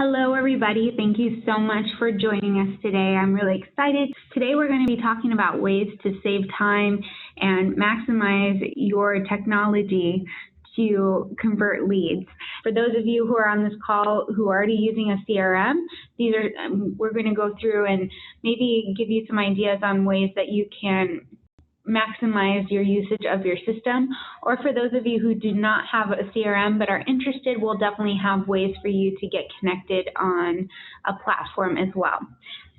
Hello, everybody. Thank you so much for joining us today. I'm really excited. Today, we're going to be talking about ways to save time and maximize your technology to convert leads. For those of you who are on this call who are already using a CRM, we're going to go through and maybe give you some ideas on ways that you can maximize your usage of your system. Or for those of you who do not have a CRM but are interested, we'll definitely have ways for you to get connected on a platform as well.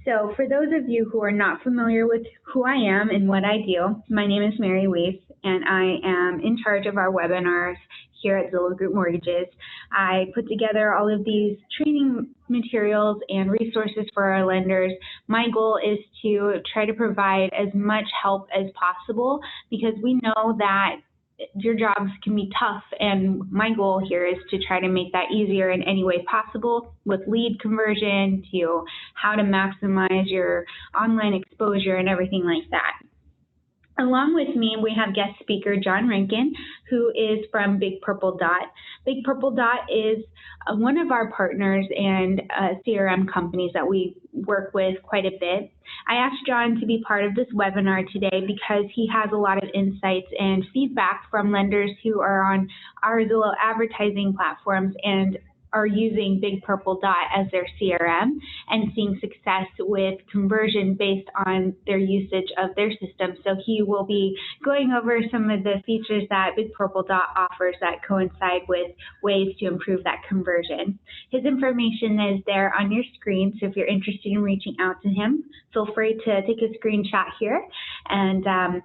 So for those of you who are not familiar with who I am and what I do, my name is Mary Weiss, and I am in charge of our webinars here at Zillow Group Mortgages. I put together all of these training materials and resources for our lenders. My goal is to try to provide as much help as possible because we know that your jobs can be tough, and my goal here is to try to make that easier in any way possible, with lead conversion to how to maximize your online exposure and everything like that. Along with me, we have guest speaker John Rankin, who is from Big Purple Dot. Big Purple Dot is one of our partners and CRM companies that we work with quite a bit. I asked John to be part of this webinar today because he has a lot of insights and feedback from lenders who are on our Zillow advertising platforms and are using Big Purple Dot as their CRM and seeing success with conversion based on their usage of their system. So he will be going over some of the features that Big Purple Dot offers that coincide with ways to improve that conversion. His information is there on your screen, so if you're interested in reaching out to him, feel free to take a screenshot here. And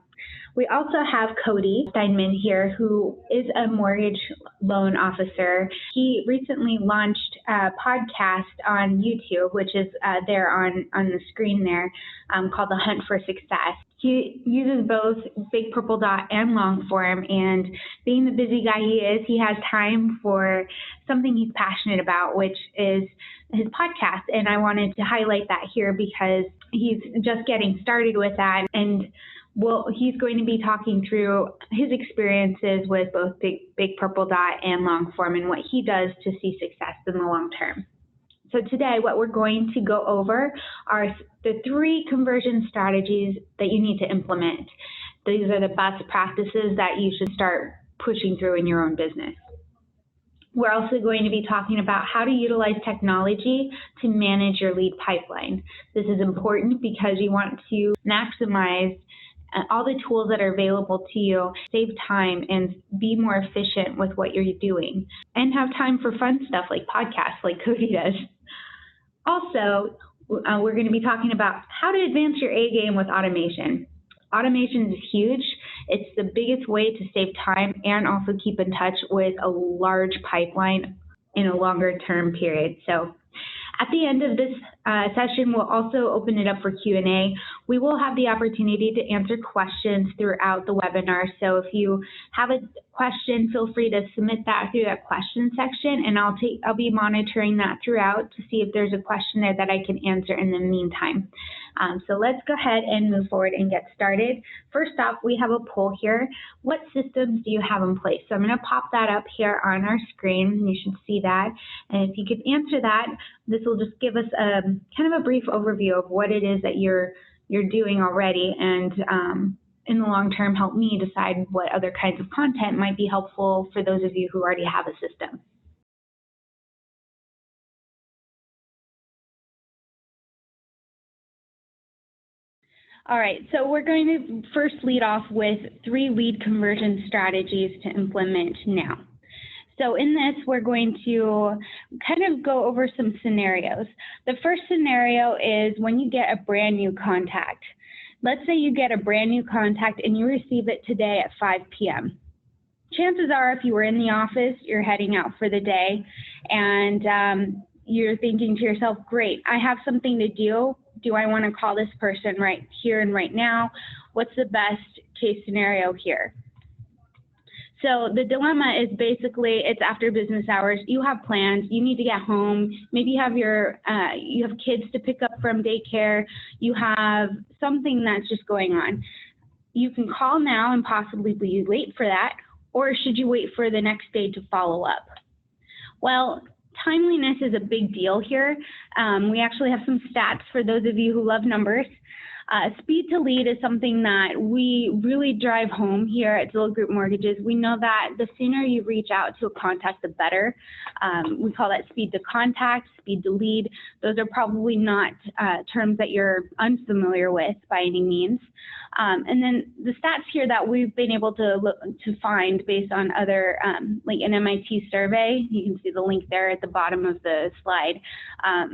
we also have Cody Steinman here, who is a mortgage loan officer. He recently launched a podcast on YouTube, which is there on the screen there, called The Hunt for Success. He uses both Big Purple Dot and Longform, and being the busy guy he is, he has time for something he's passionate about, which is his podcast. And I wanted to highlight that here because he's just getting started with that. And he's going to be talking through his experiences with both Big Purple Dot and Longform and what he does to see success in the long term. So today, what we're going to go over are the 3 conversion strategies that you need to implement. These are the best practices that you should start pushing through in your own business. We're also going to be talking about how to utilize technology to manage your lead pipeline. This is important because you want to maximize all the tools that are available to you, save time, and be more efficient with what you're doing, and have time for fun stuff like podcasts like Cody does. Also, we're going to be talking about how to advance your A game with automation. Automation is huge. It's the biggest way to save time and also keep in touch with a large pipeline in a longer term period. So at the end of this session, we'll also open it up for Q&A. We will have the opportunity to answer questions throughout the webinar. So if you have a question, feel free to submit that through that question section, and I'll be monitoring that throughout to see if there's a question there that I can answer in the meantime. So let's go ahead and move forward and get started. First off, we have a poll here. What systems do you have in place? So I'm going to pop that up here on our screen. You should see that. And if you could answer that, this will just give us a kind of a brief overview of what it is that you're doing already, and in the long term help me decide what other kinds of content might be helpful for those of you who already have a system. All right, so we're going to first lead off with 3 lead conversion strategies to implement now. So in this, we're going to kind of go over some scenarios. The first scenario is when you get a brand new contact. Let's say you get a brand new contact and you receive it today at 5 p.m. Chances are, if you were in the office, you're heading out for the day, and you're thinking to yourself, great, I have something to do. Do I want to call this person right here and right now? What's the best case scenario here? So the dilemma is basically it's after business hours. You have plans. You need to get home. Maybe you have you have kids to pick up from daycare. You have something that's just going on. You can call now and possibly be late for that, or should you wait for the next day to follow up? Well, timeliness is a big deal here. We actually have some stats for those of you who love numbers. Speed to lead is something that we really drive home here at Zillow Group Mortgages. We know that the sooner you reach out to a contact, the better. We call that speed to contact, speed to lead. Those are probably not terms that you're unfamiliar with by any means. And then the stats here that we've been able to find based on other, like an MIT survey, you can see the link there at the bottom of the slide.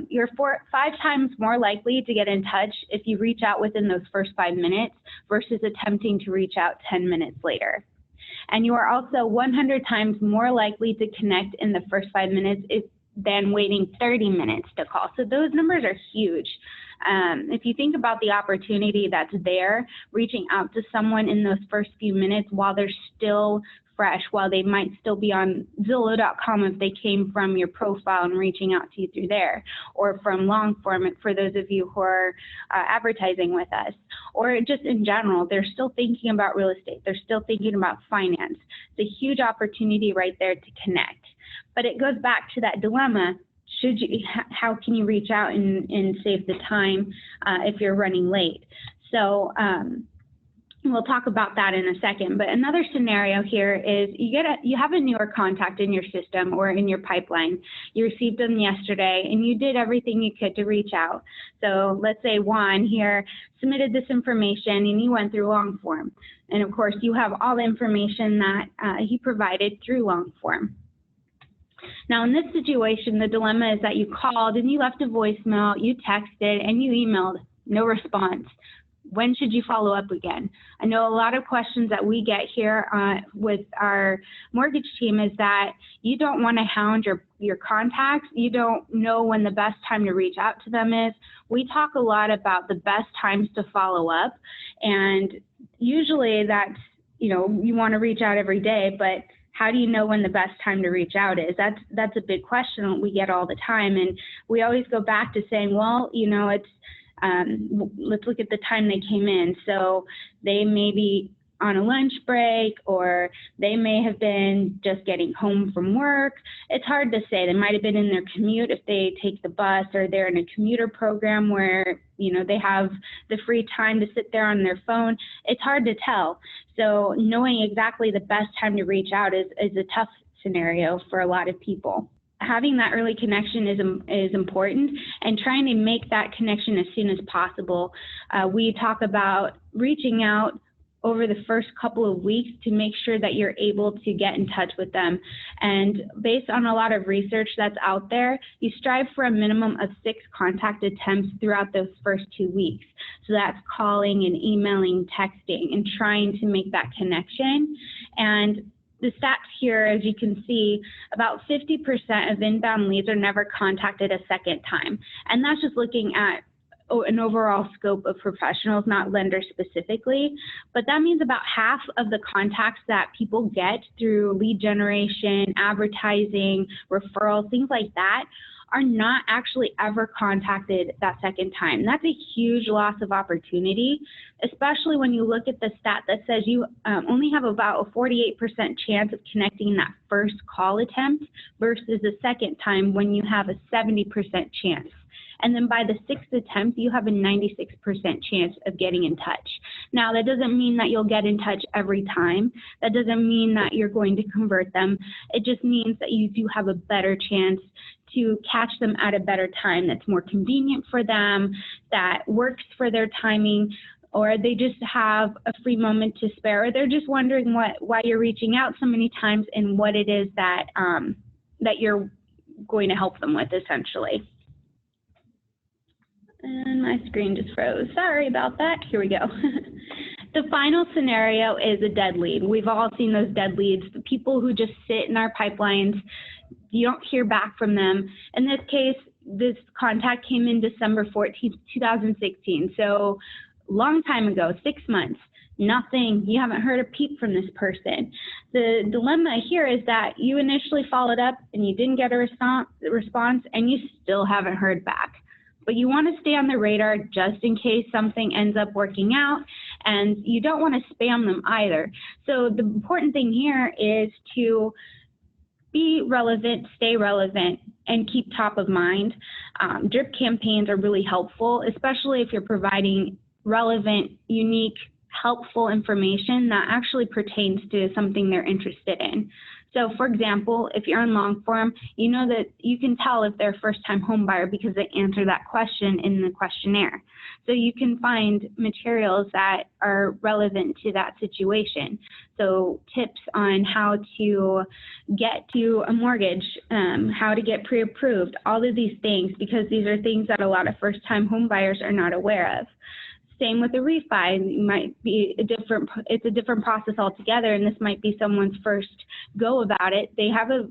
You're 5 times more likely to get in touch if you reach out within those first 5 minutes versus attempting to reach out 10 minutes later. And you are also 100 times more likely to connect in the first 5 minutes than waiting 30 minutes to call. So those numbers are huge. If you think about the opportunity that's there, reaching out to someone in those first few minutes while they're still fresh, while they might still be on Zillow.com if they came from your profile and reaching out to you through there, or from long form for those of you who are advertising with us, or just in general, they're still thinking about real estate, they're still thinking about finance. It's a huge opportunity right there to connect. But it goes back to that dilemma. How can you reach out and save the time if you're running late? So we'll talk about that in a second. But another scenario here is you have a newer contact in your system or in your pipeline. You received them yesterday and you did everything you could to reach out. So let's say Juan here submitted this information and you went through long form. And of course you have all the information that he provided through long form. Now, in this situation, the dilemma is that you called and you left a voicemail, you texted, and you emailed, no response. When should you follow up again? I know a lot of questions that we get here with our mortgage team is that you don't want to hound your contacts. You don't know when the best time to reach out to them is. We talk a lot about the best times to follow up, and usually that's, you want to reach out every day, but how do you know when the best time to reach out is? That's a big question that we get all the time. And we always go back to saying, well, it's, let's look at the time they came in. So they may be on a lunch break, or they may have been just getting home from work. It's hard to say. They might have been in their commute if they take the bus, or they're in a commuter program where, they have the free time to sit there on their phone. It's hard to tell. So knowing exactly the best time to reach out is a tough scenario for a lot of people. Having that early connection is important, and trying to make that connection as soon as possible. We talk about reaching out over the first couple of weeks to make sure that you're able to get in touch with them. And based on a lot of research that's out there, you strive for a minimum of 6 contact attempts throughout those first 2 weeks. So that's calling and emailing, texting, and trying to make that connection. And the stats here, as you can see, about 50% of inbound leads are never contacted a second time. And that's just looking at an overall scope of professionals, not lenders specifically. But that means about half of the contacts that people get through lead generation, advertising, referrals, things like that, are not actually ever contacted that second time. That's a huge loss of opportunity, especially when you look at the stat that says you only have about a 48% chance of connecting that first call attempt versus the second time when you have a 70% chance. And then by the 6th attempt, you have a 96% chance of getting in touch. Now, that doesn't mean that you'll get in touch every time. That doesn't mean that you're going to convert them. It just means that you do have a better chance to catch them at a better time that's more convenient for them, that works for their timing, or they just have a free moment to spare, or they're just wondering why you're reaching out so many times and what it is that, that you're going to help them with, essentially. And my screen just froze. Sorry about that. Here we go. The final scenario is a dead lead. We've all seen those dead leads, the people who just sit in our pipelines. You don't hear back from them. In this case, this contact came in December 14th, 2016. So long time ago, 6 months, nothing. You haven't heard a peep from this person. The dilemma here is that you initially followed up and you didn't get a response, and you still haven't heard back. But you want to stay on the radar just in case something ends up working out, and you don't want to spam them either. So the important thing here is to be relevant, stay relevant, and keep top of mind. Drip campaigns are really helpful, especially if you're providing relevant, unique, helpful information that actually pertains to something they're interested in. So for example, if you're on long form, you know that you can tell if they're a first-time home buyer because they answer that question in the questionnaire. So you can find materials that are relevant to that situation. So tips on how to get to a mortgage, how to get pre-approved, all of these things, because these are things that a lot of first-time home buyers are not aware of. Same with a refi. It might be it's a different process altogether, and this might be someone's first go about it. They have a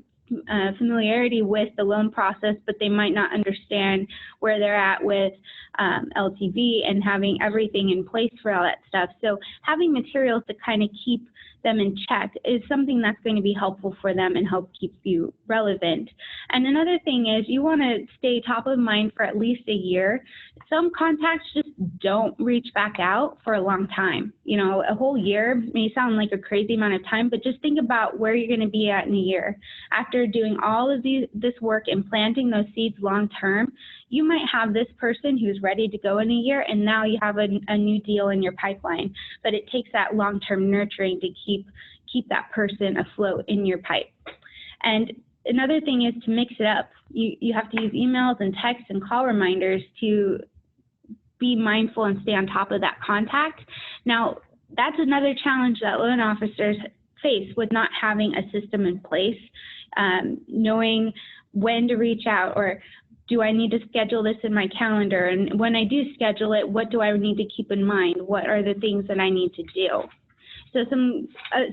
familiarity with the loan process, but they might not understand where they're at with LTV and having everything in place for all that stuff. So having materials to kind of keep them in check is something that's going to be helpful for them and help keep you relevant. And another thing is you want to stay top of mind for at least a year. Some contacts just don't reach back out for a long time. You know, a whole year may sound like a crazy amount of time, but just think about where you're going to be at in a year. After doing all of this work and planting those seeds long term, you might have this person who's ready to go in a year, and now you have a new deal in your pipeline. But it takes that long-term nurturing to keep that person afloat in your pipe. And another thing is to mix it up. You have to use emails and texts and call reminders to be mindful and stay on top of that contact. Now, that's another challenge that loan officers face with not having a system in place, knowing when to reach out, or do I need to schedule this in my calendar? And when I do schedule it, what do I need to keep in mind? What are the things that I need to do? So some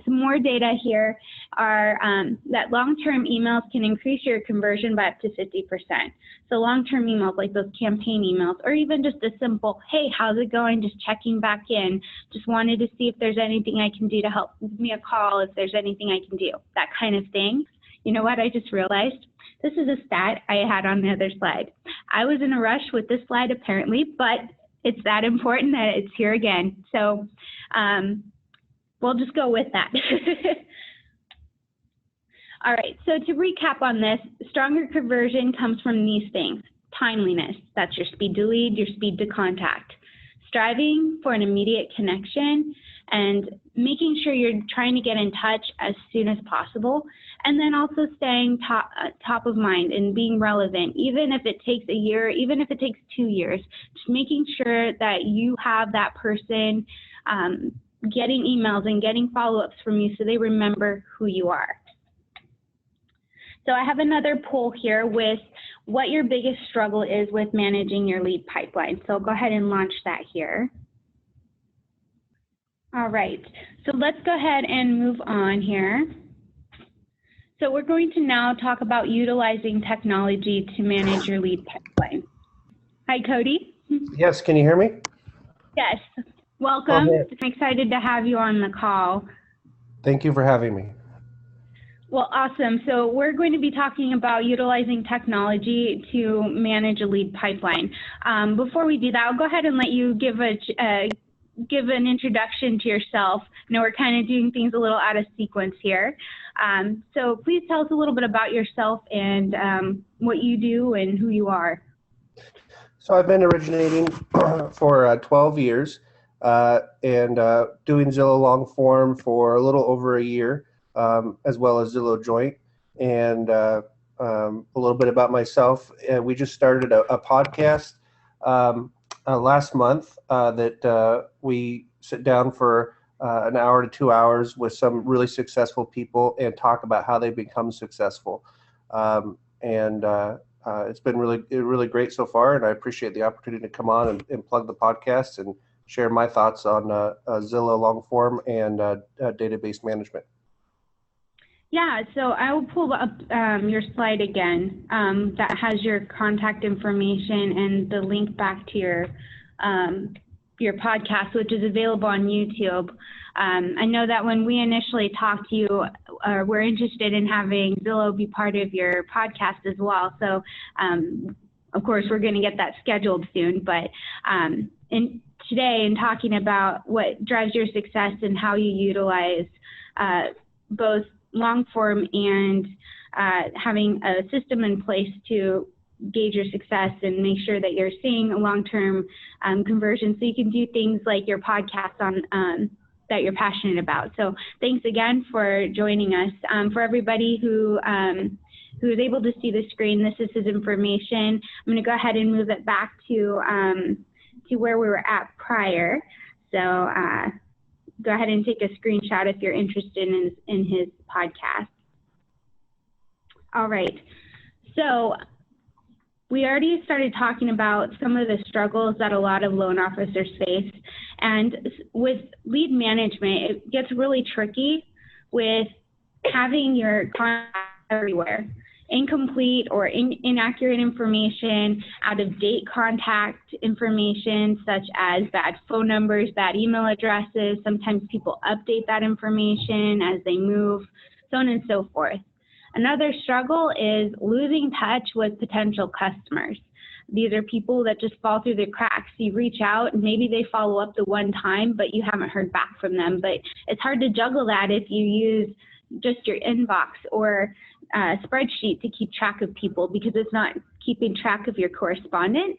more data here are that long-term emails can increase your conversion by up to 50%. So long-term emails like those campaign emails, or even just a simple, hey, how's it going? Just checking back in. Just wanted to see if there's anything I can do to help. Give me a call if there's anything I can do. That kind of thing. You know what I just realized? This is a stat I had on the other slide. I was in a rush with this slide apparently, but it's that important that it's here again. So we'll just go with that. All right, so to recap on this, stronger conversion comes from these things. Timeliness, that's your speed to lead, your speed to contact. Striving for an immediate connection and making sure you're trying to get in touch as soon as possible. And then also staying top of mind and being relevant, even if it takes a year, even if it takes 2 years, just making sure that you have that person getting emails and getting follow-ups from you so they remember who you are. So I have another poll here with what your biggest struggle is with managing your lead pipeline. So I'll go ahead and launch that here. All right, so let's go ahead and move on here. So we're going to now talk about utilizing technology to manage your lead pipeline. Hi, Cody. Yes, can you hear me? Yes, welcome. I'm excited to have you on the call. Thank you for having me. Well, awesome. So we're going to be talking about utilizing technology to manage a lead pipeline. Before we do that, I'll go ahead and let you give an introduction to yourself. I know we're kind of doing things a little out of sequence here. So please tell us a little bit about yourself and what you do and who you are. So I've been originating for 12 years and doing Zillow long form for a little over a year, as well as Zillow joint. And a little bit about myself. We just started a podcast last month that we sit down for an hour to 2 hours with some really successful people and talk about how they become successful. It's been really great so far, and I appreciate the opportunity to come on and plug the podcast and share my thoughts on Zillow long form and database management. Yeah, so I will pull up your slide again that has your contact information and the link back to your podcast, which is available on YouTube. I know that when we initially talked to you, we're interested in having Zillow be part of your podcast as well. So, of course, we're going to get that scheduled soon. But today, in talking about what drives your success and how you utilize both long form and having a system in place to gauge your success and make sure that you're seeing a long-term conversion. So you can do things like your podcast on that you're passionate about. So thanks again for joining us. For everybody who is able to see the screen, this is his information. I'm going to go ahead and move it back to where we were at prior. So go ahead and take a screenshot if you're interested in his podcast. All right. So we already started talking about some of the struggles that a lot of loan officers face. And with lead management, it gets really tricky with having your contact everywhere. Incomplete or inaccurate information, out-of-date contact information, such as bad phone numbers, bad email addresses. Sometimes people update that information as they move, so on and so forth. Another struggle is losing touch with potential customers. These are people that just fall through the cracks. You reach out and maybe they follow up the one time, but you haven't heard back from them. But it's hard to juggle that if you use just your inbox or a spreadsheet to keep track of people, because it's not keeping track of your correspondence.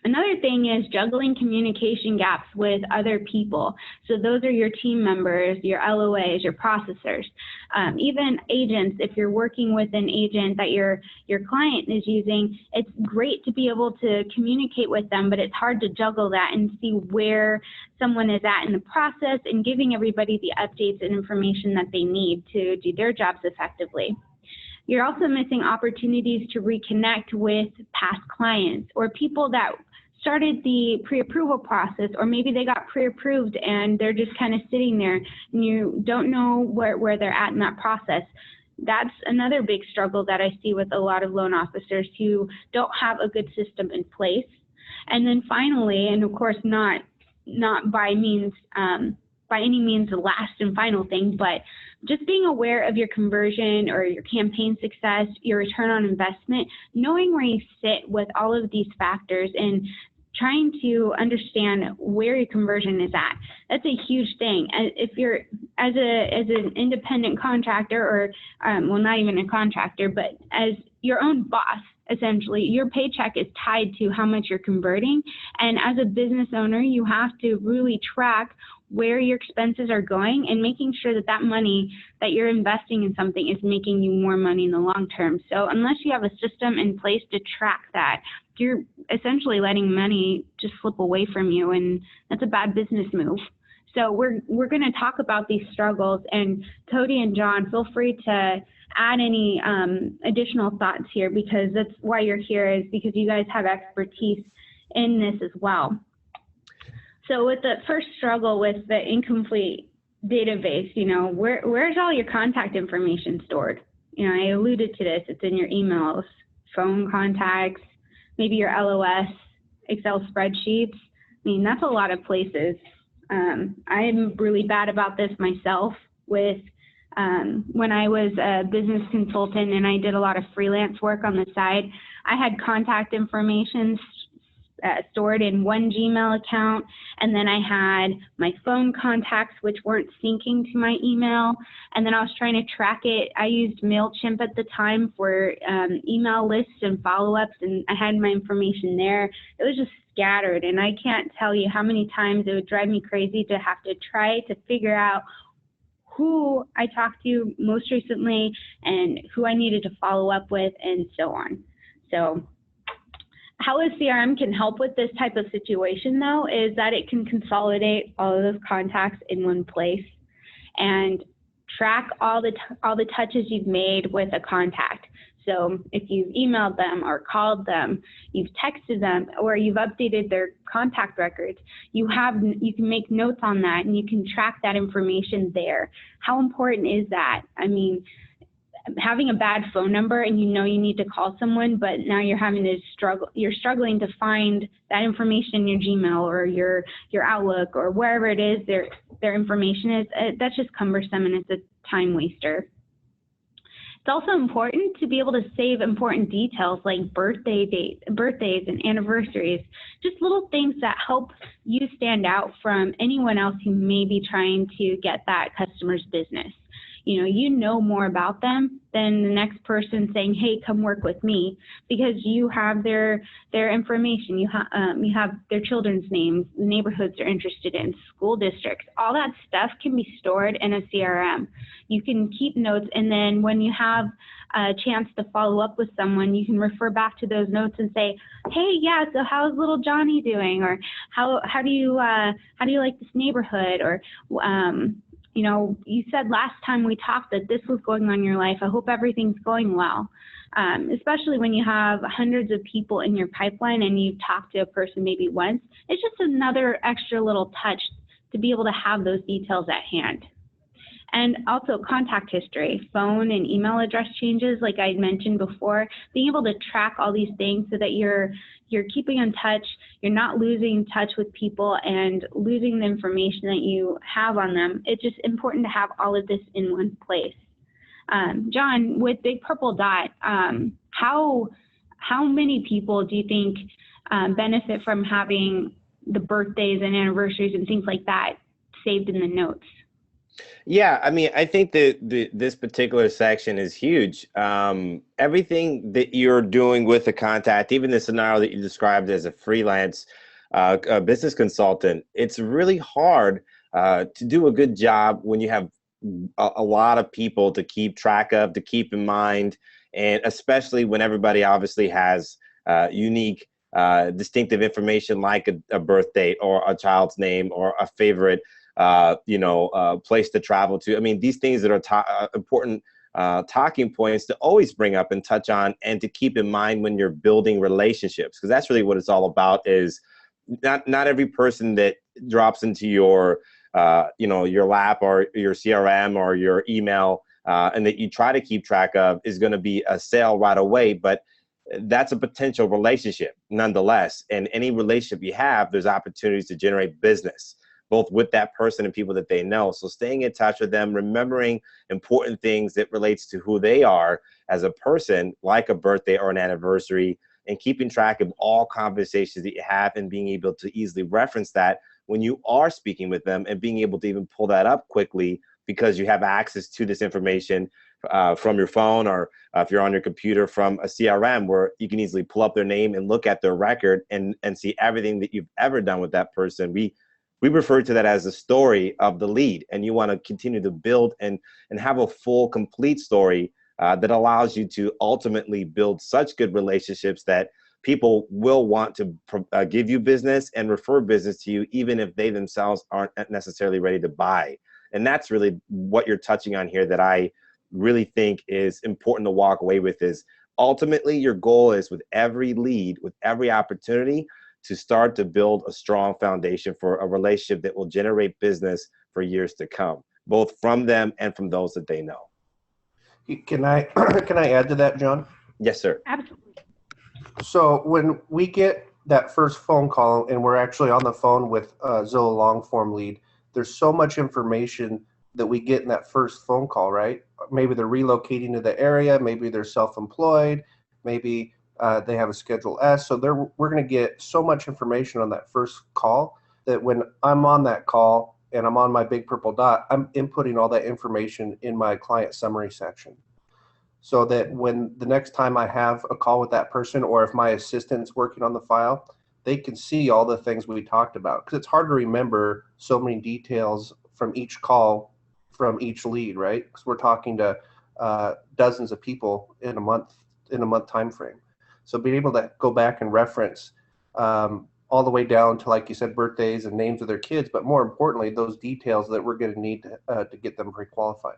Another thing is juggling communication gaps with other people. So those are your team members, your LOAs, your processors, even agents. If you're working with an agent that your client is using, it's great to be able to communicate with them, but it's hard to juggle that and see where someone is at in the process and giving everybody the updates and information that they need to do their jobs effectively. You're also missing opportunities to reconnect with past clients or people that started the pre-approval process, or maybe they got pre-approved and they're just kind of sitting there and you don't know where they're at in that process. That's another big struggle that I see with a lot of loan officers who don't have a good system in place. And then finally, and of course not by any means the last and final thing, but just being aware of your conversion or your campaign success, your return on investment, knowing where you sit with all of these factors and trying to understand where your conversion is at. That's a huge thing. If you're as an independent contractor, or well, not even a contractor, but as your own boss, essentially, your paycheck is tied to how much you're converting. And as a business owner, you have to really track where your expenses are going and making sure that that money that you're investing in something is making you more money in the long term. So unless you have a system in place to track that, you're essentially letting money just slip away from you, and that's a bad business move. So we're going to talk about these struggles, and Cody and John, feel free to add any additional thoughts here, because that's why you're here, is because you guys have expertise in this as well. So with the first struggle with the incomplete database, where's all your contact information stored? I alluded to this. It's in your emails, phone contacts, maybe your LOS, Excel spreadsheets. That's a lot of places. I'm really bad about this myself with when I was a business consultant and I did a lot of freelance work on the side. I had contact information stored in one Gmail account, and then I had my phone contacts, which weren't syncing to my email, and then I was trying to track it. I used MailChimp at the time for email lists and follow-ups, and I had my information there. It was just scattered, and I can't tell you how many times it would drive me crazy to have to try to figure out who I talked to most recently and who I needed to follow up with, and so on. So how a CRM can help with this type of situation, though, is that it can consolidate all of those contacts in one place and track all the touches you've made with a contact. So if you've emailed them or called them, you've texted them, or you've updated their contact records, you can make notes on that and you can track that information there. How important is that? Having a bad phone number and you need to call someone, but now you're struggling to find that information in your Gmail or your Outlook or wherever it is their information is, that's just cumbersome and it's a time waster. It's also important to be able to save important details like birthdays and anniversaries, just little things that help you stand out from anyone else who may be trying to get that customer's business. you know more about them than the next person saying, hey, come work with me, because you have their information. You have their children's names, neighborhoods they're interested in, school districts. All that stuff can be stored in a CRM. You can keep notes, and then when you have a chance to follow up with someone, you can refer back to those notes and say, hey, yeah, so how's little Johnny doing? Or how do you like this neighborhood? Or you said last time we talked that this was going on in your life. I hope everything's going well. Especially when you have hundreds of people in your pipeline and you've talked to a person maybe once. It's just another extra little touch to be able to have those details at hand. And also contact history, phone and email address changes, like I mentioned before, being able to track all these things so that you're keeping in touch, you're not losing touch with people and losing the information that you have on them. It's just important to have all of this in one place. John, with Big Purple Dot, how many people do you think benefit from having the birthdays and anniversaries and things like that saved in the notes? Yeah, I mean, I think that this particular section is huge. Everything that you're doing with the contact, even the scenario that you described as a freelance business consultant, it's really hard to do a good job when you have a lot of people to keep track of, to keep in mind, and especially when everybody obviously has unique, distinctive information like a birth date or a child's name or a favorite place to travel to. I mean, these things that are important talking points to always bring up and touch on and to keep in mind when you're building relationships, because that's really what it's all about. Is not every person that drops into your lap or your CRM or your email and that you try to keep track of is going to be a sale right away, but that's a potential relationship nonetheless. And any relationship you have, there's opportunities to generate business, both with that person and people that they know. So staying in touch with them, remembering important things that relates to who they are as a person, like a birthday or an anniversary, and keeping track of all conversations that you have and being able to easily reference that when you are speaking with them, and being able to even pull that up quickly because you have access to this information from your phone, or if you're on your computer from a CRM, where you can easily pull up their name and look at their record and see everything that you've ever done with that person. We refer to that as the story of the lead, and you want to continue to build and have a full, complete story that allows you to ultimately build such good relationships that people will want to give you business and refer business to you, even if they themselves aren't necessarily ready to buy. And that's really what you're touching on here that I really think is important to walk away with. Is ultimately your goal is, with every lead, with every opportunity, to start to build a strong foundation for a relationship that will generate business for years to come, both from them and from those that they know. Can I add to that, John? Yes, sir. Absolutely. So when we get that first phone call and we're actually on the phone with Zillow long form lead, there's so much information that we get in that first phone call, right? Maybe they're relocating to the area, maybe they're self-employed, maybe they have a Schedule S. So we're going to get so much information on that first call that when I'm on that call and I'm on my Big Purple Dot, I'm inputting all that information in my client summary section. So that when the next time I have a call with that person, or if my assistant's working on the file, they can see all the things we talked about. Because it's hard to remember so many details from each call, from each lead, right? Because we're talking to dozens of people in a month time frame. So being able to go back and reference all the way down to, like you said, birthdays and names of their kids, but more importantly, those details that we're going to need to get them pre-qualified.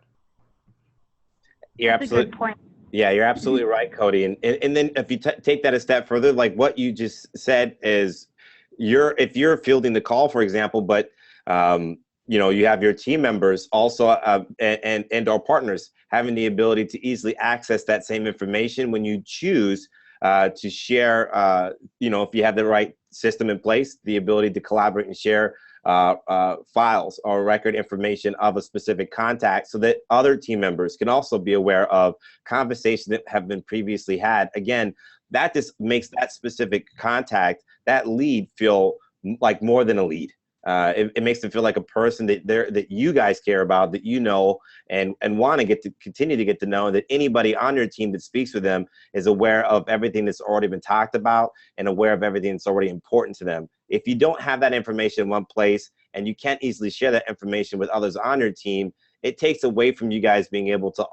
You're absolutely, good point. Yeah, you're absolutely right, Cody. And then if you take that a step further, like what you just said is, if you're fielding the call, for example, but you have your team members also and our partners having the ability to easily access that same information when you choose to share, if you have the right system in place, the ability to collaborate and share files or record information of a specific contact, so that other team members can also be aware of conversations that have been previously had. Again, that just makes that specific contact, that lead, feel like more than a lead. It makes them feel like a person that you guys care about, that you know, and want to continue to get to know, and that anybody on your team that speaks with them is aware of everything that's already been talked about and aware of everything that's already important to them. If you don't have that information in one place and you can't easily share that information with others on your team, it takes away from you guys being able to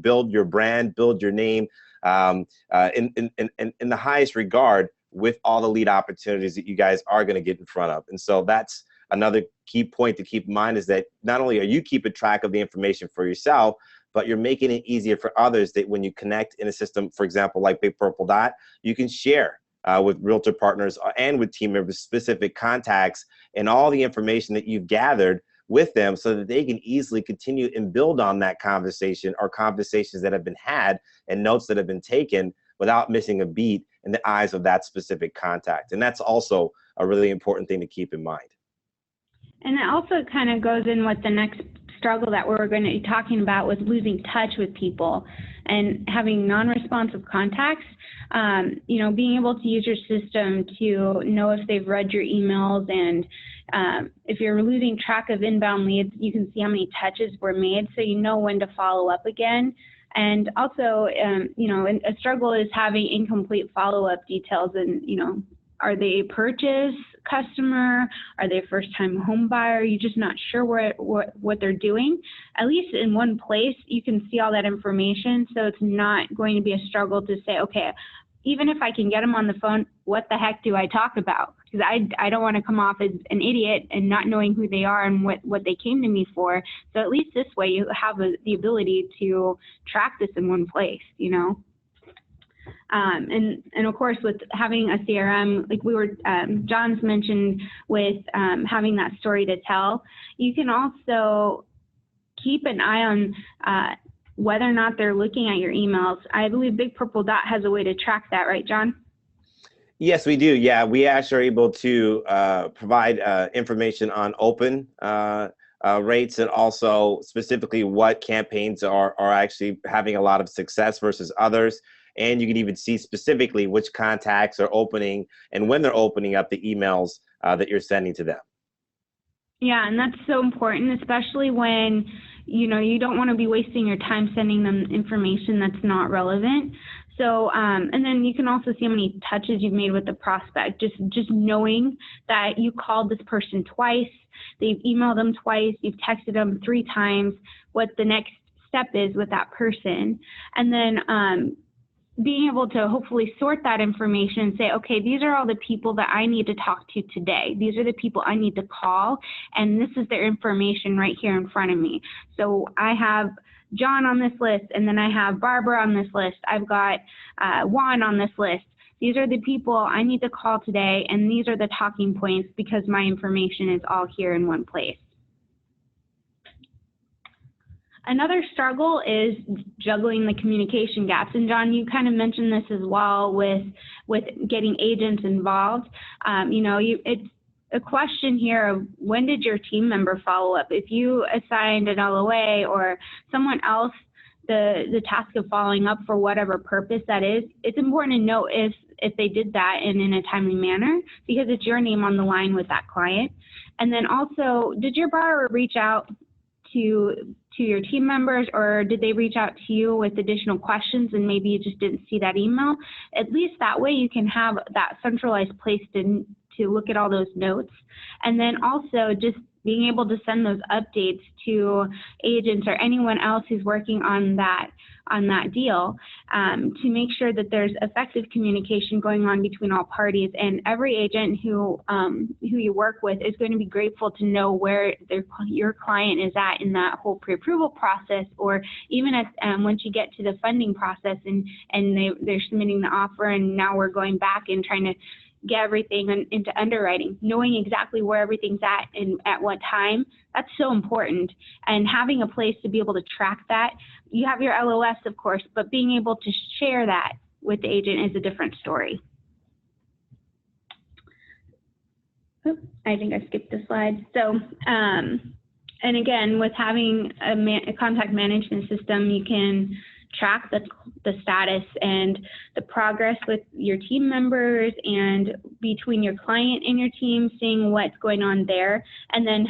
build your brand, build your name in the highest regard, with all the lead opportunities that you guys are going to get in front of. And so that's another key point to keep in mind, is that not only are you keeping track of the information for yourself, but you're making it easier for others, that when you connect in a system, for example, like Big Purple Dot, you can share with realtor partners and with team members specific contacts and all the information that you've gathered with them, so that they can easily continue and build on that conversation, or conversations that have been had and notes that have been taken, without missing a beat in the eyes of that specific contact. And that's also a really important thing to keep in mind. And it also kind of goes in with the next struggle that we're going to be talking about, with losing touch with people and having non-responsive contacts. Being able to use your system to know if they've read your emails, and if you're losing track of inbound leads, you can see how many touches were made, so you know when to follow up again. And also, a struggle is having incomplete follow-up details. And, are they a purchase customer? Are they a first-time home buyer? You're just not sure what they're doing. At least in one place, you can see all that information. So it's not going to be a struggle to say, okay, even if I can get them on the phone, what the heck do I talk about? Because I don't want to come off as an idiot and not knowing who they are and what they came to me for. So at least this way you have the ability to track this in one place, And of course, with having a CRM, like John's mentioned, with having that story to tell, you can also keep an eye on whether or not they're looking at your emails. I believe Big Purple Dot has a way to track that, right, John? Yes, we do. Yeah, we actually are able to provide information on open rates, and also specifically what campaigns are actually having a lot of success versus others. And you can even see specifically which contacts are opening and when they're opening up the emails that you're sending to them. Yeah, and that's so important, especially when you don't want to be wasting your time sending them information that's not relevant. So, and then you can also see how many touches you've made with the prospect. Just knowing that you called this person twice, they've emailed them twice, you've texted them 3 times, what the next step is with that person. And then being able to hopefully sort that information and say, okay, these are all the people that I need to talk to today. These are the people I need to call, and this is their information right here in front of me. So I have John on this list, and then I have Barbara on this list. I've got Juan on this list. These are the people I need to call today, and these are the talking points, because my information is all here in one place. Another struggle is juggling the communication gaps. And John, you kind of mentioned this as well with getting agents involved. It's a question here of, when did your team member follow up? If you assigned an LOA or someone else the task of following up for whatever purpose that is, it's important to know if they did that in a timely manner, because it's your name on the line with that client. And then also, did your borrower reach out to your team members, or did they reach out to you with additional questions and maybe you just didn't see that email? At least that way you can have that centralized place to look at all those notes. And then also just being able to send those updates to agents or anyone else who's working on that deal, to make sure that there's effective communication going on between all parties. And every agent who you work with is going to be grateful to know where your client is at in that whole pre-approval process, or even once you get to the funding process and they're submitting the offer, and now we're going back and trying to get everything into underwriting, knowing exactly where everything's at and at what time. That's so important. And having a place to be able to track that. You have your LOS, of course, but being able to share that with the agent is a different story. Oops, I think I skipped the slide. So, and again, with having a contact management system, you can track the status and the progress with your team members and between your client and your team, seeing what's going on there, and then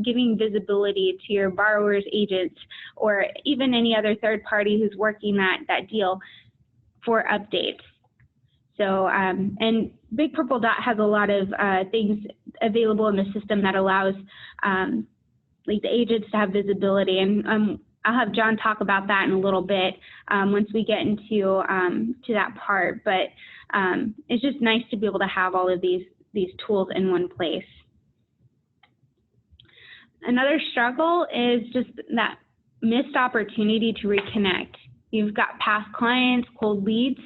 giving visibility to your borrowers, agents, or even any other third party who's working that deal for updates. So, and Big Purple Dot has a lot of things available in the system that allows like the agents to have visibility, and I'll have John talk about that in a little bit once we get into to that part. But it's just nice to be able to have all of these tools in one place. Another struggle is just that missed opportunity to reconnect. You've got past clients, cold leads.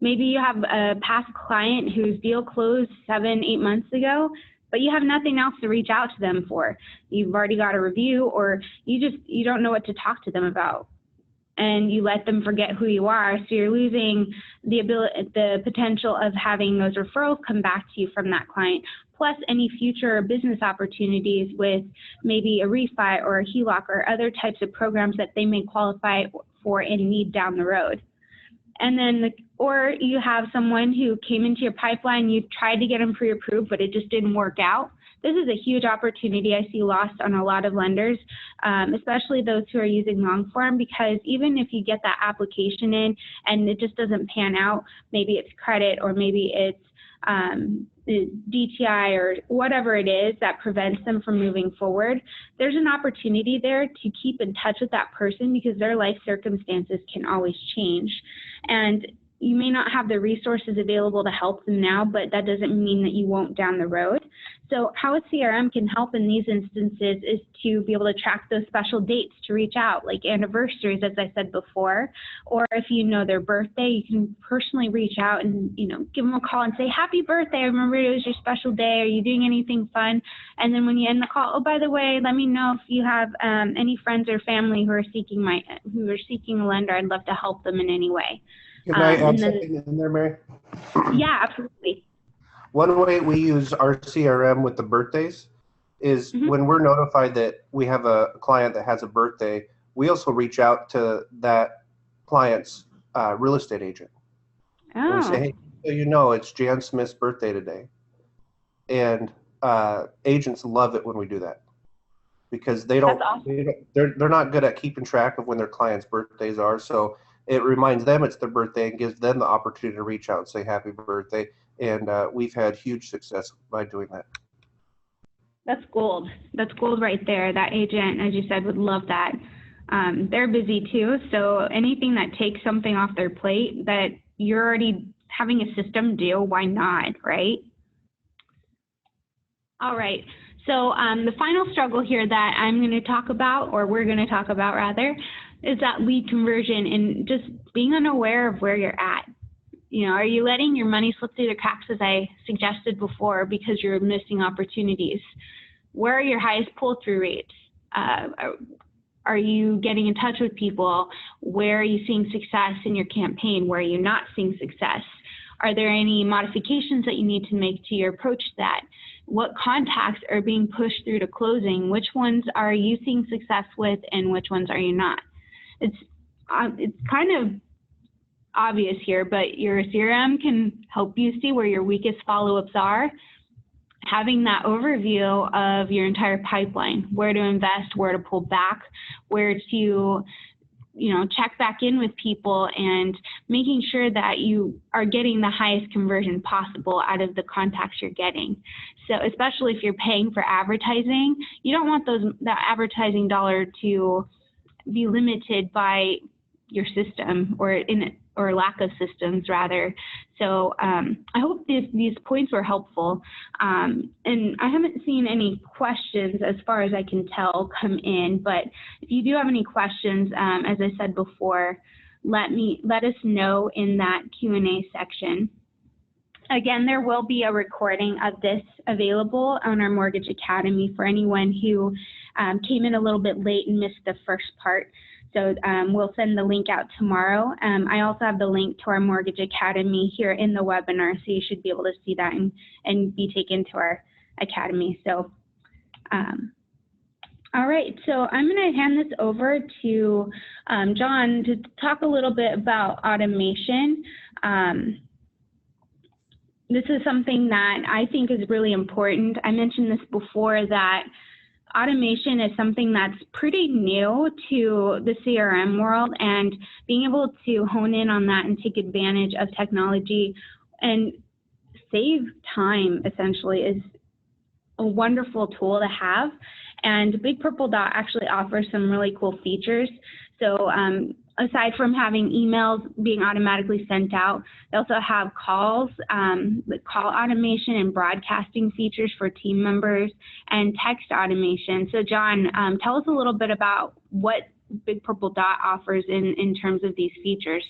Maybe you have a past client whose deal closed 7-8 months ago, but you have nothing else to reach out to them for. You've already got a review, or you don't know what to talk to them about, and you let them forget who you are. So you're losing the potential of having those referrals come back to you from that client, plus any future business opportunities with maybe a refi or a HELOC or other types of programs that they may qualify for and need down the road. And then, or you have someone who came into your pipeline, you tried to get them pre-approved, but it just didn't work out. This is a huge opportunity I see lost on a lot of lenders, especially those who are using long form, because even if you get that application in and it just doesn't pan out, maybe it's credit or maybe it's DTI or whatever it is that prevents them from moving forward, there's an opportunity there to keep in touch with that person, because their life circumstances can always change. And you may not have the resources available to help them now, but that doesn't mean that you won't down the road. So how a CRM can help in these instances is to be able to track those special dates to reach out, like anniversaries, as I said before, or if you know their birthday, you can personally reach out and, give them a call and say, happy birthday, I remember it was your special day, are you doing anything fun? And then when you end the call, oh, by the way, let me know if you have any friends or family who are seeking a lender. I'd love to help them in any way. Can I add something in there, Mary? Yeah, absolutely. One way we use our CRM with the birthdays is when we're notified that we have a client that has a birthday, we also reach out to that client's real estate agent. Oh. And we say, hey, so it's Jan Smith's birthday today. And agents love it when we do that, because they're not good at keeping track of when their clients' birthdays are. So it reminds them it's their birthday and gives them the opportunity to reach out and say happy birthday. And we've had huge success by doing that. That's gold. That's gold right there. That agent, as you said, would love that. They're busy too, so anything that takes something off their plate that you're already having a system do, why not, right? All right. So the final struggle here that I'm going to talk about, or we're going to talk about rather, is that lead conversion and just being unaware of where you're at. Are you letting your money slip through the cracks, as I suggested before, because you're missing opportunities? Where are your highest pull-through rates? Are you getting in touch with people? Where are you seeing success in your campaign? Where are you not seeing success? Are there any modifications that you need to make to your approach to that? What contacts are being pushed through to closing? Which ones are you seeing success with, and which ones are you not? It's kind of obvious here, but your CRM can help you see where your weakest follow-ups are. Having that overview of your entire pipeline, where to invest, where to pull back, where to check back in with people, and making sure that you are getting the highest conversion possible out of the contacts you're getting. So especially if you're paying for advertising, you don't want that advertising dollar to be limited by your system or lack of systems rather. So I hope these points were helpful. And I haven't seen any questions, as far as I can tell, come in, but if you do have any questions, as I said before, let us know in that Q&A section. Again, there will be a recording of this available on our Mortgage Academy for anyone who came in a little bit late and missed the first part. So we'll send the link out tomorrow. I also have the link to our Mortgage Academy here in the webinar, so you should be able to see that and be taken to our academy. So All right, so I'm going to hand this over to John to talk a little bit about automation. This is something that I think is really important. I mentioned this before, that automation is something that's pretty new to the CRM world, and being able to hone in on that and take advantage of technology and save time essentially is a wonderful tool to have. And Big Purple Dot actually offers some really cool features. So aside from having emails being automatically sent out, they also have calls, like call automation and broadcasting features for team members, and text automation. So John, tell us a little bit about what Big Purple Dot offers in terms of these features.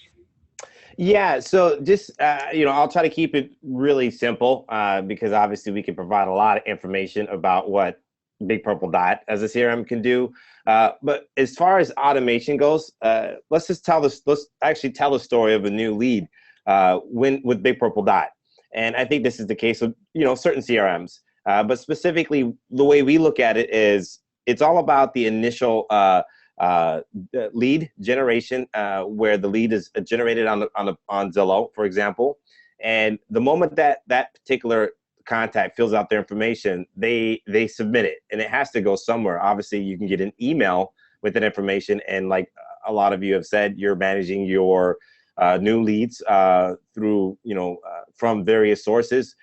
Yeah, so just, I'll try to keep it really simple because obviously we can provide a lot of information about what Big Purple Dot as a CRM can do. But as far as automation goes, let's actually tell the story of a new lead with Big Purple Dot. And I think this is the case with, certain CRMs. But specifically, the way we look at it is it's all about the initial lead generation, where the lead is generated on Zillow, for example. And the moment that particular contact fills out their information, they submit it, and it has to go somewhere. Obviously, you can get an email with that information, and like a lot of you have said, you're managing your new leads through, from various sources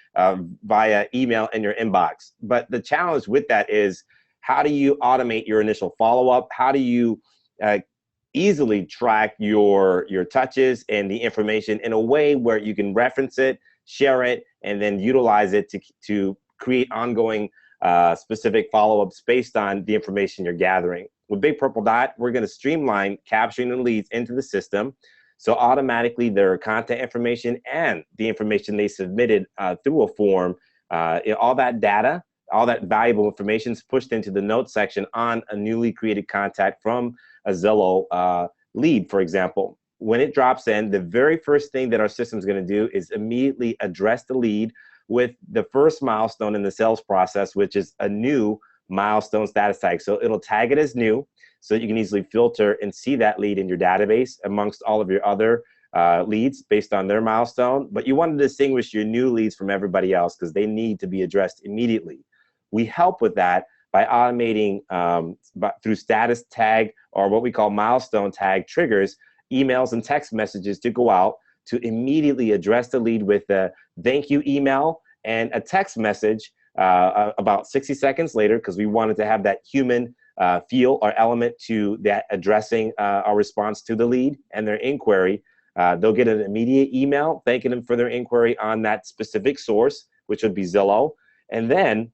via email in your inbox. But the challenge with that is, how do you automate your initial follow-up? How do you easily track your touches and the information in a way where you can reference it, share it, and then utilize it to create ongoing specific follow-ups based on the information you're gathering? With Big Purple Dot, we're going to streamline capturing the leads into the system. So automatically their contact information and the information they submitted through a form, all that data, all that valuable information is pushed into the notes section on a newly created contact from a Zillow lead, for example. When it drops in, the very first thing that our system is going to do is immediately address the lead with the first milestone in the sales process, which is a new milestone status tag. So it'll tag it as new, so you can easily filter and see that lead in your database amongst all of your other leads based on their milestone. But you want to distinguish your new leads from everybody else because they need to be addressed immediately. We help with that by automating through status tag, or what we call milestone tag triggers, emails and text messages to go out to immediately address the lead with a thank you email and a text message about 60 seconds later, because we wanted to have that human feel or element to that addressing our response to the lead and their inquiry. They'll get an immediate email thanking them for their inquiry on that specific source, which would be Zillow. And then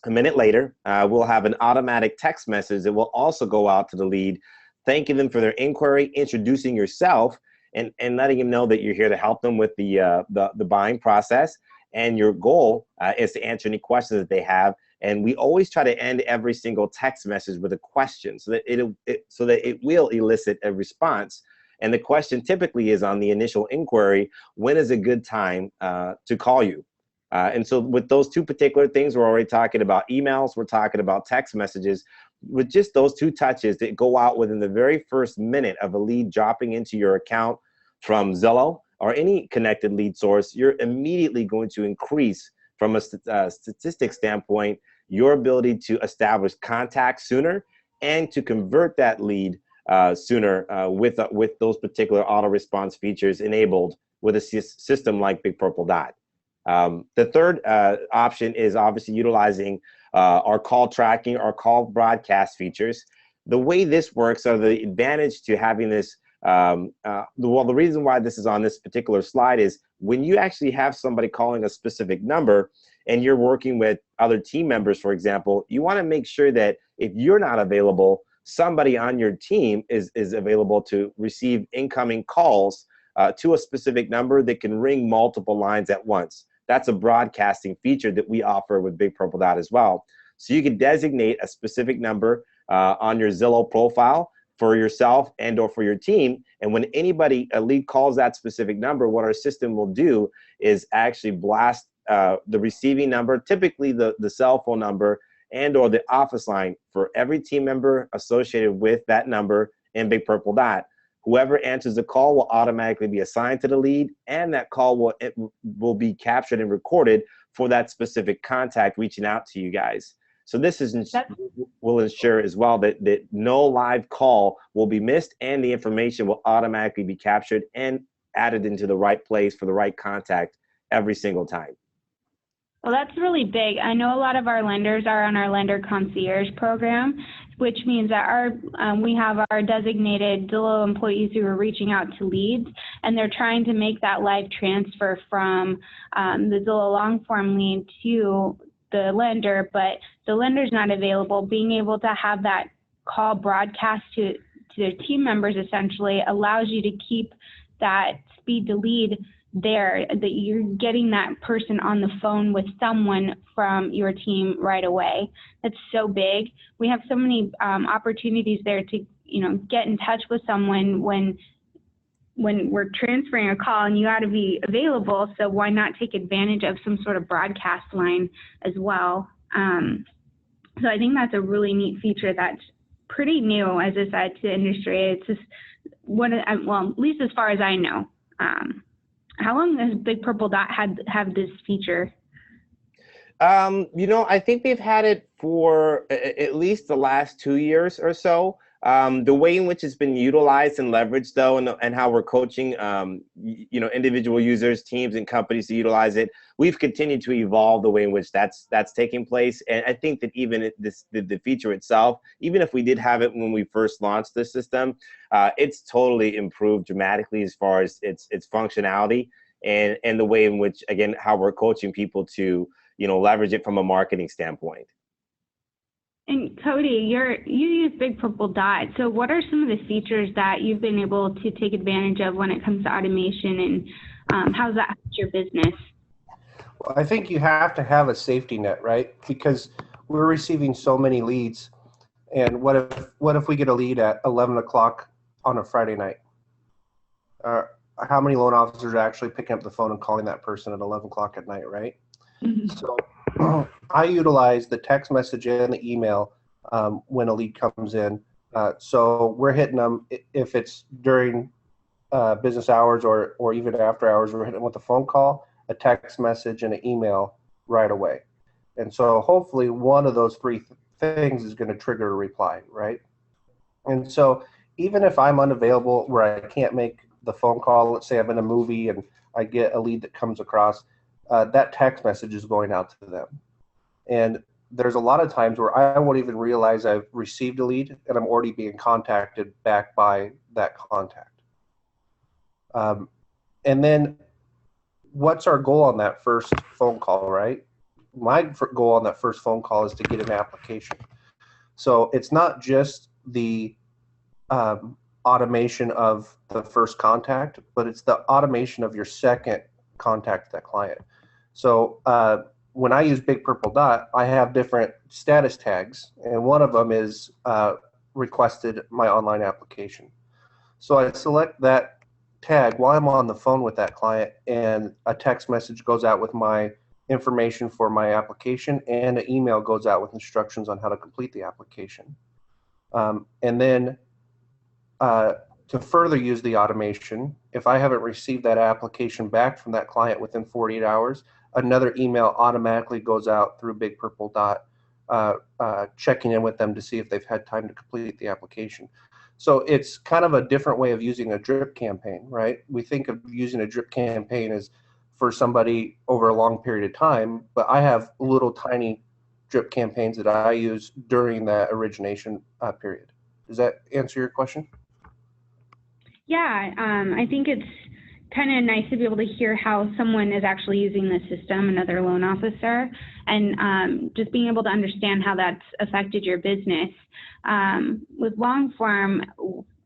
a minute later, we'll have an automatic text message that will also go out to the lead, thanking them for their inquiry, introducing yourself, and letting them know that you're here to help them with the buying process. And your goal is to answer any questions that they have. And we always try to end every single text message with a question, so that it will elicit a response. And the question typically is on the initial inquiry: when is a good time to call you? And so with those two particular things, we're already talking about emails, we're talking about text messages. With just those two touches that go out within the very first minute of a lead dropping into your account from Zillow or any connected lead source, you're immediately going to increase, from a statistics standpoint, your ability to establish contact sooner and to convert that lead sooner with those particular auto response features enabled with a system like Big Purple Dot. The third option is obviously utilizing our call tracking, our call broadcast features. The way this works, or the advantage to having this, the reason why this is on this particular slide is when you actually have somebody calling a specific number and you're working with other team members, for example, you want to make sure that if you're not available, somebody on your team is available to receive incoming calls to a specific number that can ring multiple lines at once. That's a broadcasting feature that we offer with Big Purple Dot as well. So you can designate a specific number on your Zillow profile for yourself and or for your team. And when a lead calls that specific number, what our system will do is actually blast the receiving number, typically the cell phone number, and or the office line for every team member associated with that number in Big Purple Dot. Whoever answers the call will automatically be assigned to the lead, and that call will be captured and recorded for that specific contact reaching out to you guys. So this will ensure as well that no live call will be missed, and the information will automatically be captured and added into the right place for the right contact every single time. Well, that's really big. I know a lot of our lenders are on our lender concierge program, which means that we have our designated Zillow employees who are reaching out to leads, and they're trying to make that live transfer from the Zillow long form lead to the lender, but the lender's not available. Being able to have that call broadcast to their team members essentially allows you to keep that speed to lead there, that you're getting that person on the phone with someone from your team right away. That's so big. We have so many opportunities there to, get in touch with someone when we're transferring a call, and you got to be available. So why not take advantage of some sort of broadcast line as well? So I think that's a really neat feature that's pretty new, as I said, to the industry. It's just at least as far as I know. How long has Big Purple Dot have this feature? I think they've had it for at least the last 2 years or so. The way in which it's been utilized and leveraged, though, and how we're coaching, individual users, teams, and companies to utilize it, we've continued to evolve the way in which that's taking place. And I think that even the feature itself, even if we did have it when we first launched the system, it's totally improved dramatically as far as its functionality and the way in which, again, how we're coaching people to, leverage it from a marketing standpoint. And Cody, you use Big Purple Dot. So what are some of the features that you've been able to take advantage of when it comes to automation, and how does that affect your business? Well, I think you have to have a safety net, right? Because we're receiving so many leads. And what if we get a lead at 11 o'clock on a Friday night? How many loan officers are actually picking up the phone and calling that person at 11 o'clock at night, right? Mm-hmm. So I utilize the text message and the email when a lead comes in. So we're hitting them if it's during business hours or even after hours. We're hitting them with a phone call, a text message, and an email right away. And so hopefully one of those three things is going to trigger a reply, right? And so even if I'm unavailable where I can't make the phone call, let's say I'm in a movie and I get a lead that comes across, that text message is going out to them. And there's a lot of times where I won't even realize I've received a lead and I'm already being contacted back by that contact. And then what's our goal on that first phone call, right? My goal on that first phone call is to get an application. So it's not just the automation of the first contact, but it's the automation of your second contact that client. So when I use Big Purple Dot, I have different status tags, and one of them is requested my online application. So I select that tag while I'm on the phone with that client, and a text message goes out with my information for my application, and an email goes out with instructions on how to complete the application. And then to further use the automation, if I haven't received that application back from that client within 48 hours, another email automatically goes out through Big Purple Dot, checking in with them to see if they've had time to complete the application. So it's kind of a different way of using a drip campaign, right? We think of using a drip campaign as for somebody over a long period of time, but I have little tiny drip campaigns that I use during that origination period. Does that answer your question? Yeah, I think it's kind of nice to be able to hear how someone is actually using the system, another loan officer, and just being able to understand how that's affected your business. With long form,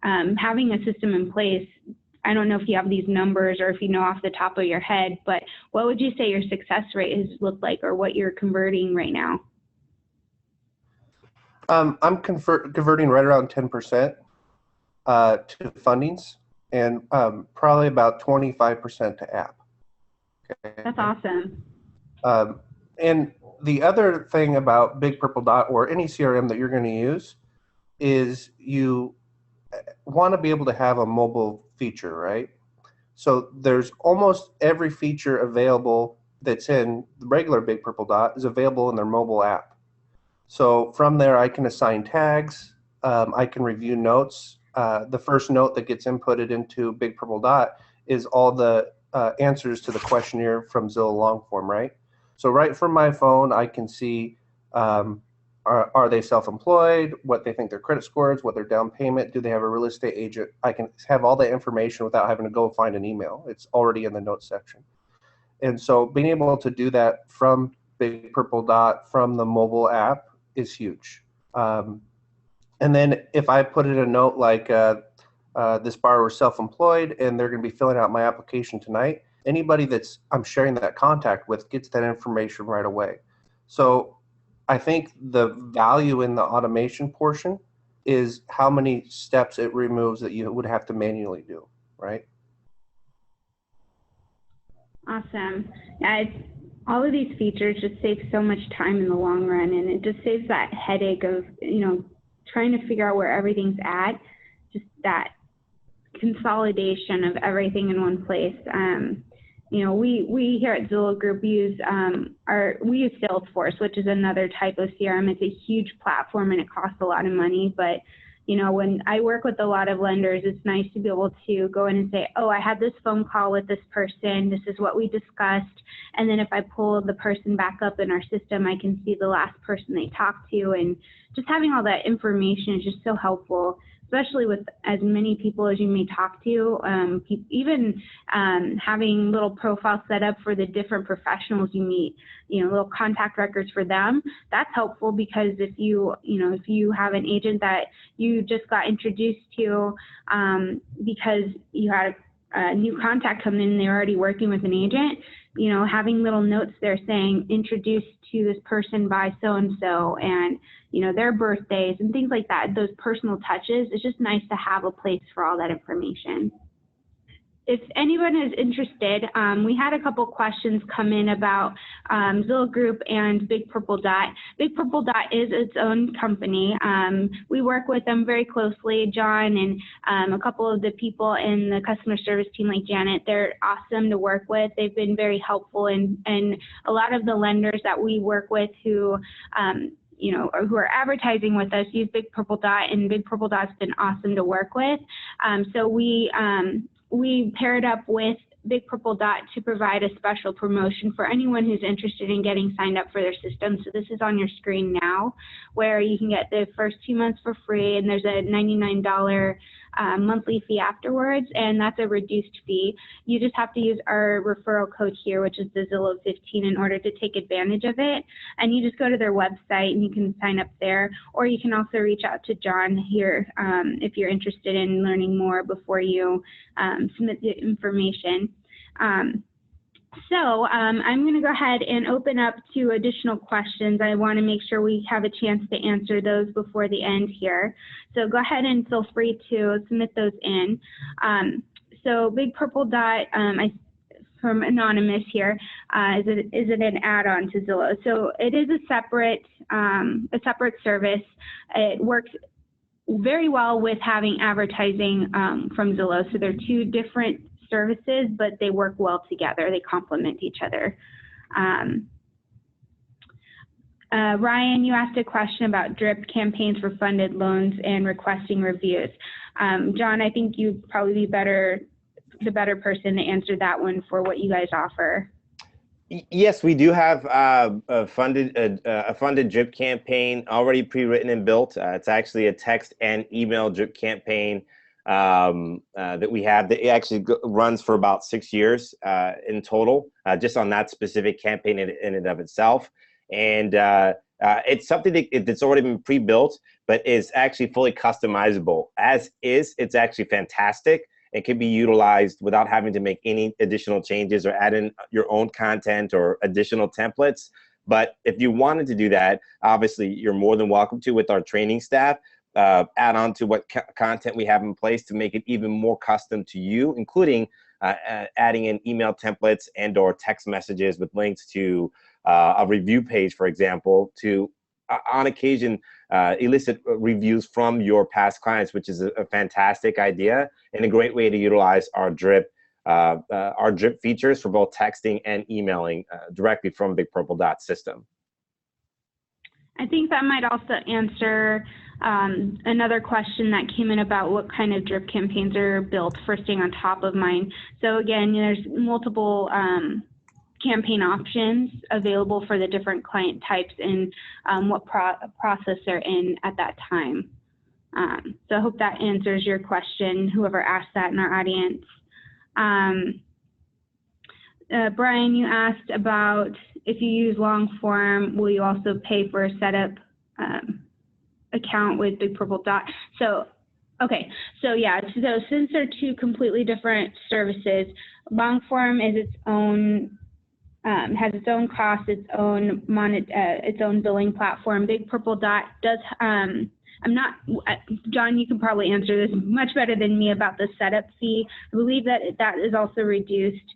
having a system in place, I don't know if you have these numbers or if you know off the top of your head, but what would you say your success rate has looked like, or what you're converting right now? I'm converting right around 10% to fundings, and probably about 25% to app. Okay. That's awesome. And the other thing about Big Purple Dot or any CRM that you're going to use is you want to be able to have a mobile feature, right? So there's almost every feature available that's in the regular Big Purple Dot is available in their mobile app. So from there, I can assign tags. I can review notes. The first note that gets inputted into Big Purple Dot is all the answers to the questionnaire from Zillow Longform, right? So right from my phone, I can see are they self-employed, what they think their credit score is, what their down payment, do they have a real estate agent? I can have all that information without having to go find an email. It's already in the notes section. And so being able to do that from Big Purple Dot, from the mobile app, is huge. And then if I put in a note like this borrower is self-employed and they're going to be filling out my application tonight, anybody that's I'm sharing that contact with gets that information right away. So I think the value in the automation portion is how many steps it removes that you would have to manually do, right? Awesome. Yeah, all of these features just save so much time in the long run, and it just saves that headache of, trying to figure out where everything's at, just that consolidation of everything in one place. We here at Zillow Group use Salesforce, which is another type of CRM. It's a huge platform and it costs a lot of money, but when I work with a lot of lenders, it's nice to be able to go in and say, oh, I had this phone call with this person. This is what we discussed. And then if I pull the person back up in our system, I can see the last person they talked to. And just having all that information is just so helpful, especially with as many people as you may talk to, even having little profiles set up for the different professionals you meet, little contact records for them. That's helpful because if you have an agent that you just got introduced to because you had a new contact come in and they're already working with an agent, having little notes there saying introduced to this person by so-and-so and, their birthdays and things like that, those personal touches, it's just nice to have a place for all that information. If anyone is interested, we had a couple questions come in about Zillow Group and Big Purple Dot. Big Purple Dot is its own company. We work with them very closely, John and a couple of the people in the customer service team like Janet. They're awesome to work with. They've been very helpful, and a lot of the lenders that we work with who who are advertising with us use Big Purple Dot, and Big Purple Dot's been awesome to work with. So we paired up with Big Purple Dot to provide a special promotion for anyone who's interested in getting signed up for their system. So this is on your screen now, where you can get the first 2 months for free, and there's a $99 monthly fee afterwards, and that's a reduced fee. You just have to use our referral code here, which is the Zillow 15, in order to take advantage of it. And you just go to their website and you can sign up there, or you can also reach out to John here if you're interested in learning more before you submit the information. So I'm going to go ahead and open up to additional questions. I want to make sure we have a chance to answer those before the end here. So go ahead and feel free to submit those in. So Big Purple Dot, from Anonymous here, is it an add-on to Zillow? So it is a separate service. It works very well with having advertising from Zillow. So they're two different services, but they work well together. They complement each other. Ryan, you asked a question about drip campaigns for funded loans and requesting reviews. John, I think you'd probably be the better person to answer that one for what you guys offer. Yes, we do have a funded drip campaign already pre-written and built. It's actually a text and email drip campaign that we have that actually runs for about 6 years in total, just on that specific campaign in and of itself. And it's something that's already been pre-built, but is actually fully customizable. As is, it's actually fantastic. It can be utilized without having to make any additional changes or add in your own content or additional templates. But if you wanted to do that, obviously you're more than welcome to with our training staff. Add on to what content we have in place to make it even more custom to you, including adding in email templates and or text messages with links to a review page, for example, to on occasion elicit reviews from your past clients, which is a fantastic idea and a great way to utilize our drip features for both texting and emailing directly from Big Purple Dot system. I think that might also answer another question that came in about what kind of drip campaigns are built for staying on top of mind. So again, there's multiple campaign options available for the different client types and what process they're in at that time. So I hope that answers your question, whoever asked that in our audience. Brian, you asked about if you use long form, will you also pay for a setup account with Big Purple Dot? So, okay, so yeah, so since they're two completely different services, long form is its own, has its own cost, its own billing platform. Big Purple Dot does, John, you can probably answer this much better than me about the setup fee. I believe that that is also reduced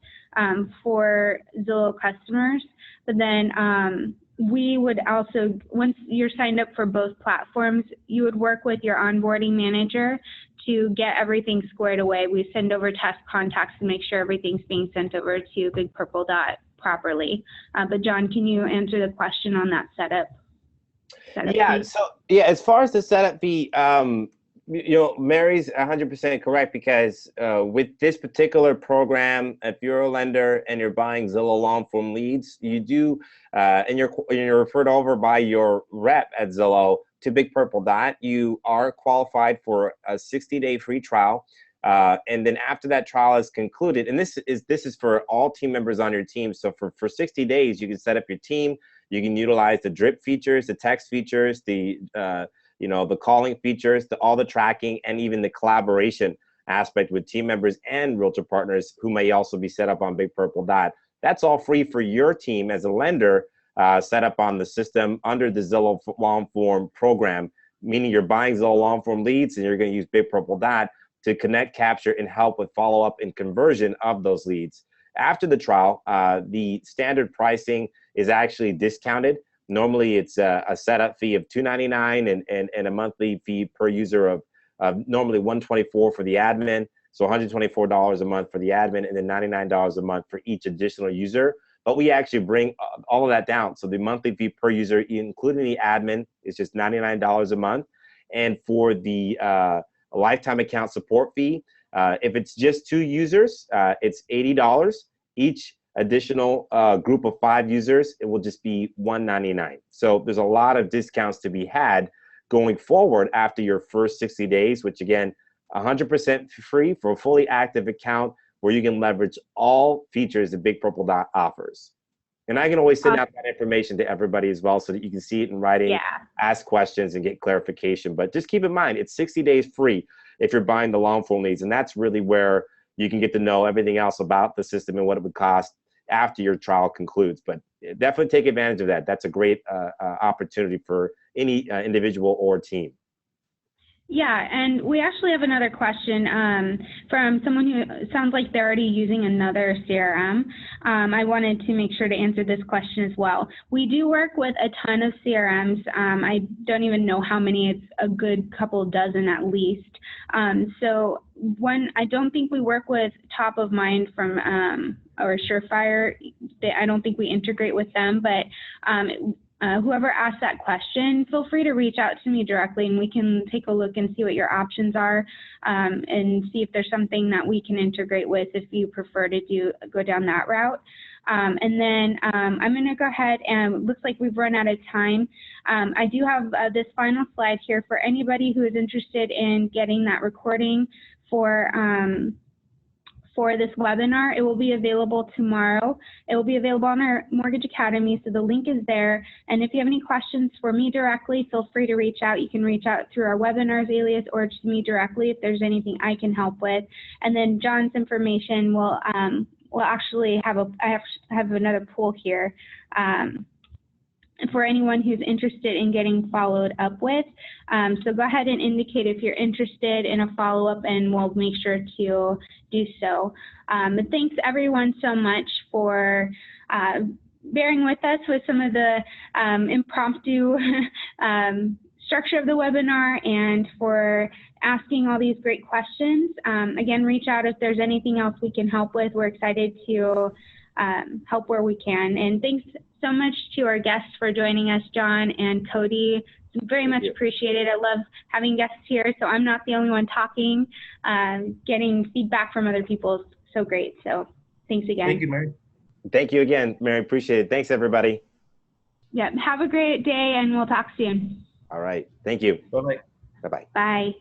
for Zillow customers, but then we would also, once you're signed up for both platforms, you would work with your onboarding manager to get everything squared away. We send over test contacts to make sure everything's being sent over to Big Purple Dot properly. But John, can you answer the question on that setup yeah, fee? so yeah, as far as the setup fee, you know, Mary's 100% correct, because with this particular program, if you're a lender and you're buying Zillow long form leads, you do, and you're referred over by your rep at Zillow to Big Purple Dot, you are qualified for a 60-day free trial. And then after that trial is concluded, and this is for all team members on your team. So for 60 days, you can set up your team. You can utilize the drip features, the text features, the you know, the calling features, all the tracking, and even the collaboration aspect with team members and realtor partners who may also be set up on Big Purple Dot. That's all free for your team as a lender set up on the system under the Zillow long form program, meaning you're buying Zillow long form leads and you're going to use Big Purple Dot to connect, capture, and help with follow-up and conversion of those leads. After the trial, the standard pricing is actually discounted. Normally, it's a setup fee of $299 and a monthly fee per user of normally $124 for the admin, so $124 a month for the admin, and then $99 a month for each additional user. But we actually bring all of that down. So the monthly fee per user, including the admin, is just $99 a month. And for the lifetime account support fee, if it's just 2 users, it's $80. Each additional group of 5 users, it will just be $199. So there's a lot of discounts to be had going forward after your first 60 days, which again, 100% free for a fully active account where you can leverage all features that Big Purple Dot offers. And I can always send out that information to everybody as well so that you can see it in writing, ask questions, and get clarification. But just keep in mind, it's 60 days free if you're buying the long form leads. And that's really where you can get to know everything else about the system and what it would cost after your trial concludes. But definitely take advantage of that. That's a great opportunity for any individual or team. Yeah, and we actually have another question from someone who sounds like they're already using another CRM. I wanted to make sure to answer this question as well. We do work with a ton of CRMs. I don't even know how many. It's a good couple dozen at least. So I don't think we work with Top of Mind from or Surefire. I don't think we integrate with them, but whoever asked that question, feel free to reach out to me directly and we can take a look and see what your options are and see if there's something that we can integrate with if you prefer to go down that route. And then I'm going to go ahead, and it looks like we've run out of time. I do have this final slide here for anybody who is interested in getting that recording for this webinar. It will be available tomorrow. It will be available on our Mortgage Academy, so the link is there. And if you have any questions for me directly, feel free to reach out. You can reach out through our webinars alias or to me directly if there's anything I can help with. And then John's information will actually I have another pool here for anyone who's interested in getting followed up with. So go ahead and indicate if you're interested in a follow-up and we'll make sure to do so. But thanks everyone so much for bearing with us with some of the impromptu structure of the webinar and for asking all these great questions. Again, reach out if there's anything else we can help with. We're excited to help where we can. And thanks so much to our guests for joining us, John and Cody. Very much appreciated. I love having guests here, so I'm not the only one talking. Getting feedback from other people is so great. So thanks again. Thank you, Mary. Thank you again, Mary. Appreciate it. Thanks, everybody. Yeah, have a great day, and we'll talk soon. All right. Thank you. Bye-bye. Bye-bye. Bye.